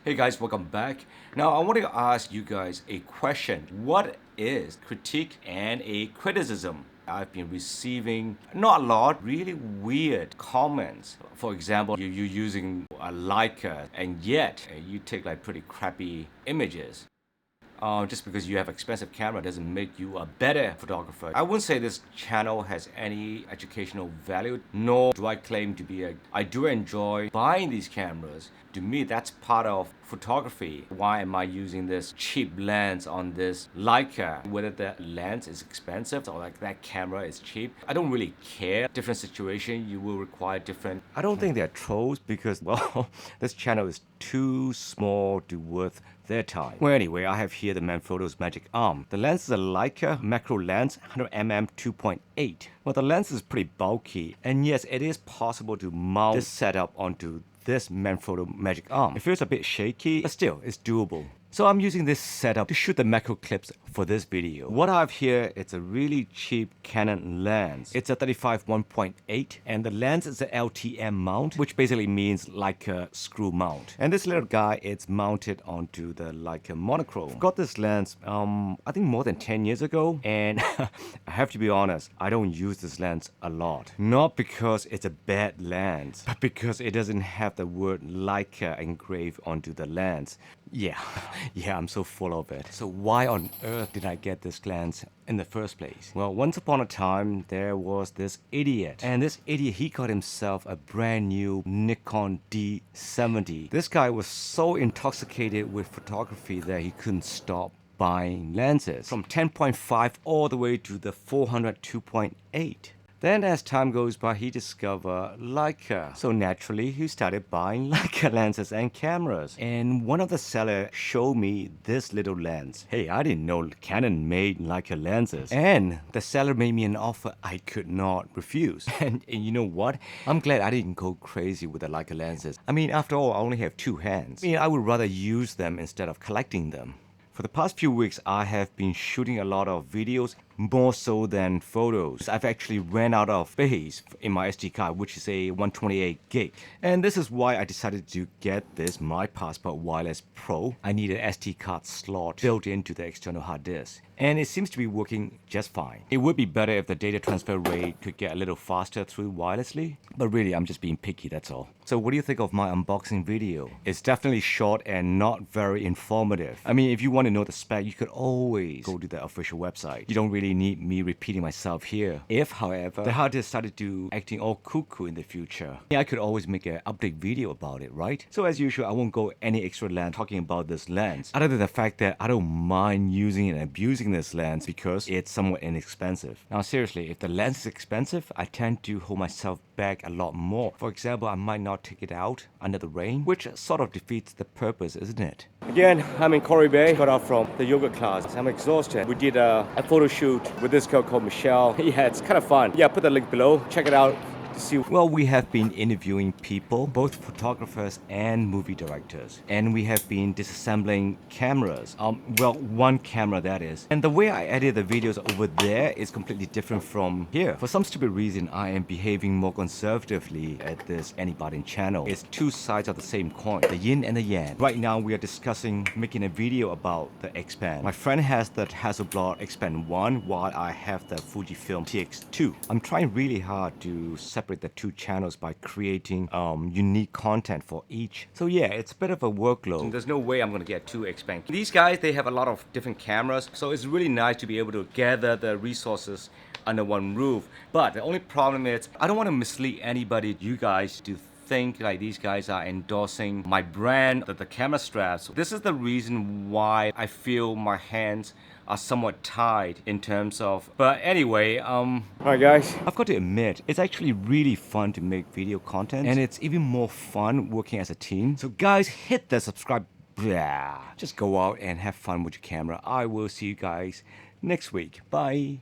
Hey guys, welcome back. Now I want to ask you guys a question. What is critique and a criticism? I've been receiving not a lot, really weird comments. For example, you're using a Leica and yet you take like pretty crappy images. Just because you have expensive camera doesn't make you a better photographer. I wouldn't say this channel has any educational value, nor do I claim to be I do enjoy buying these cameras. To me, that's part of photography. Why am I using this cheap lens on this Leica? Whether the lens is expensive or like that camera is cheap, I don't really care. Different situation, you will require different. I don't think they're trolls because, well, this channel is too small to worth their time. Well, anyway, I have here the Manfrotto's Magic Arm. The lens is a Leica macro lens, 100mm 2.8. Well, the lens is pretty bulky, and yes, it is possible to mount this setup onto this Manfrotto Magic Arm. It feels a bit shaky, but still, it's doable. So I'm using this setup to shoot the macro clips for this video. What I have here, it's a really cheap Canon lens. It's a 35 1.8 and the lens is an LTM mount, which basically means like a screw mount. And this little guy, it's mounted onto the Leica monochrome. I've got this lens, I think more than 10 years ago. And I have to be honest, I don't use this lens a lot. Not because it's a bad lens, but because it doesn't have the word Leica engraved onto the lens. Yeah, I'm so full of it. So why on earth did I get this lens in the first place? Well, once upon a time, there was this idiot. And this idiot, he got himself a brand new Nikon D70. This guy was so intoxicated with photography that he couldn't stop buying lenses. From 10.5 all the way to the 400 2.8. Then as time goes by, he discovered Leica. So naturally, he started buying Leica lenses and cameras. And one of the sellers showed me this little lens. Hey, I didn't know Canon made Leica lenses. And the seller made me an offer I could not refuse. And you know what? I'm glad I didn't go crazy with the Leica lenses. I mean, after all, I only have two hands. I mean, I would rather use them instead of collecting them. For the past few weeks, I have been shooting a lot of videos, more so than photos. I've actually ran out of space in my SD card, which is a 128 gig. And this is why I decided to get this My Passport Wireless Pro. I need an SD card slot built into the external hard disk. And it seems to be working just fine. It would be better if the data transfer rate could get a little faster through wirelessly. But really, I'm just being picky, that's all. So what do you think of my unboxing video? It's definitely short and not very informative. I mean, if you want to know the spec, you could always go to the official website. You don't really need me repeating myself here. If, however, the hard disk started to acting all cuckoo in the future, I could always make an update video about it, right? So as usual, I won't go any extra length talking about this lens, other than the fact that I don't mind using and abusing this lens because it's somewhat inexpensive. Now seriously, if the lens is expensive, I tend to hold myself back a lot more. For example, I might not take it out under the rain, which sort of defeats the purpose, isn't it? Again, I'm in Corey Bay, got out from the yoga class. I'm exhausted. We did a photo shoot with this girl called Michelle. Yeah, it's kind of fun. Yeah, put the link below. Check it out. Well, we have been interviewing people, both photographers and movie directors. And we have been disassembling cameras. Well, one camera that is. And the way I edit the videos over there is completely different from here. For some stupid reason, I am behaving more conservatively at this Anybody channel. It's two sides of the same coin, the yin and the yang. Right now, we are discussing making a video about the X-Pan. My friend has the Hasselblad X-Pan 1 while I have the Fujifilm TX2. I'm trying really hard to separate the two channels by creating unique content for each. So yeah, it's a bit of a workload. There's no way I'm gonna get two X-Pan. These guys, they have a lot of different cameras, so it's really nice to be able to gather the resources under one roof. But the only problem is, I don't want to mislead anybody, you guys, to think like these guys are endorsing my brand, the camera straps. This is the reason why I feel my hands are somewhat tied in terms of, but anyway, alright guys, I've got to admit, it's actually really fun to make video content, and it's even more fun working as a team. So guys, hit the subscribe, just go out and have fun with your camera. I will see you guys next week. Bye.